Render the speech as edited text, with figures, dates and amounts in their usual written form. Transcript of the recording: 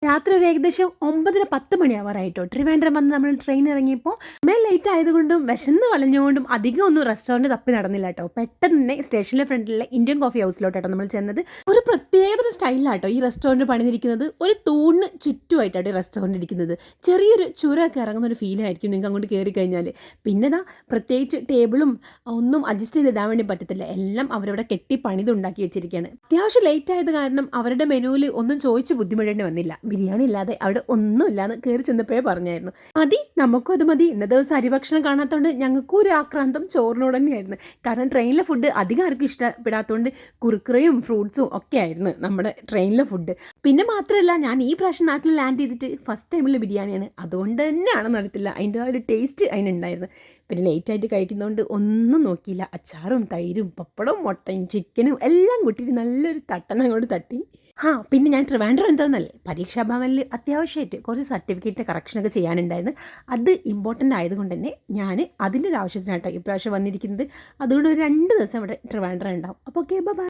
രാത്രി ഒരു ഏകദേശം 9:30-10 മണിയാവാറായിട്ടോ. ട്രിവാൻഡ്രം വന്ന് നമ്മൾ ട്രെയിൻ ഇറങ്ങിയപ്പോൾ ലേറ്റ് ആയതുകൊണ്ടും വിശന്ന് വലഞ്ഞുകൊണ്ടും അധികം ഒന്നും റെസ്റ്റോറൻറ്റ് തപ്പി നടന്നില്ല കേട്ടോ. പെട്ടെന്ന് തന്നെ സ്റ്റേഷനിലെ ഫ്രണ്ടിലെ ഇന്ത്യൻ കോഫി ഹൗസിലോട്ടോ നമ്മൾ ചെന്നത്. ഒരു പ്രത്യേകതര സ്റ്റൈലിലാട്ടോ ഈ റെസ്റ്റോറൻറ്റ് പണിതിരിക്കുന്നത്. ഒരു തൂണിന് ചുറ്റുമായിട്ടാണ് ഈ റെസ്റ്റോറൻറ്റ് ഇരിക്കുന്നത്. ചെറിയൊരു ചുരമൊക്കെ ഇറങ്ങുന്ന ഒരു ഫീലായിരിക്കും നിങ്ങൾക്ക് അങ്ങോട്ട് കയറി കഴിഞ്ഞാൽ. പിന്നെ പ്രത്യേകിച്ച് ടേബിളും ഒന്നും അഡ്ജസ്റ്റ് ചെയ്തിടാൻ വേണ്ടി പറ്റത്തില്ല. എല്ലാം അവരവിടെ കെട്ടി പണിതുണ്ടാക്കി വെച്ചിരിക്കുകയാണ്. അത്യാവശ്യം ലേറ്റ് ആയത് കാരണം അവരുടെ മെനുവിൽ ഒന്നും ചോദിച്ച് ബുദ്ധിമുട്ടേണ്ടി വന്നില്ല. ബിരിയാണി ഇല്ലാതെ അവിടെ ഒന്നുമില്ലാന്ന് കയറി ചെന്നപ്പോഴേ പറഞ്ഞായിരുന്നു. മതി, നമുക്കും അത് മതി. ഇന്ന ദിവസം അരിഭക്ഷണം കാണാത്തതുകൊണ്ട് ഞങ്ങൾക്കും ഒരു ആക്രാന്തം ചോറിനോട് തന്നെയായിരുന്നു. കാരണം ട്രെയിനിലെ ഫുഡ് അധികം ആർക്കും ഇഷ്ടപ്പെടാത്തതുകൊണ്ട് കുറുക്കുറയും ഫ്രൂട്ട്സും ഒക്കെ ആയിരുന്നു നമ്മുടെ ട്രെയിനിലെ ഫുഡ്. പിന്നെ മാത്രമല്ല, ഞാൻ ഈ പ്രാവശ്യം നാട്ടിൽ ലാൻഡ് ചെയ്തിട്ട് ഫസ്റ്റ് ടൈമിൽ ബിരിയാണിയാണ്. അതുകൊണ്ട് തന്നെയാണ് നടത്തില്ല, അതിൻ്റെ ആ ഒരു ടേസ്റ്റ് അതിനുണ്ടായിരുന്നു. പിന്നെ ലേറ്റായിട്ട് കഴിക്കുന്നതുകൊണ്ട് ഒന്നും നോക്കിയില്ല. അച്ചാറും തൈരും പപ്പടവും മുട്ടയും ചിക്കനും എല്ലാം കൂട്ടിയിട്ട് നല്ലൊരു തട്ടൻ അങ്ങോട്ട് തട്ടി. പിന്നെ ഞാൻ ട്രിവാൻഡ്രം എന്താണെന്നല്ലേ, പരീക്ഷാഭവനിൽ അത്യാവശ്യമായിട്ട് കുറച്ച് സർട്ടിഫിക്കറ്റ് കറക്ഷനൊക്കെ ചെയ്യാനുണ്ടായിരുന്നു. അത് ഇമ്പോർട്ടൻ്റ് ആയതുകൊണ്ട് തന്നെ ഞാൻ അതിൻ്റെ ഒരു ആവശ്യത്തിനായിട്ടോ ഇപ്രാവശ്യം വന്നിരിക്കുന്നത്. അതുകൊണ്ട് ഒരു 2 ദിവസം ഇവിടെ ട്രിവാൻഡ്രം ഉണ്ടാവും. അപ്പോൾ ഓക്കെ, ബൈ.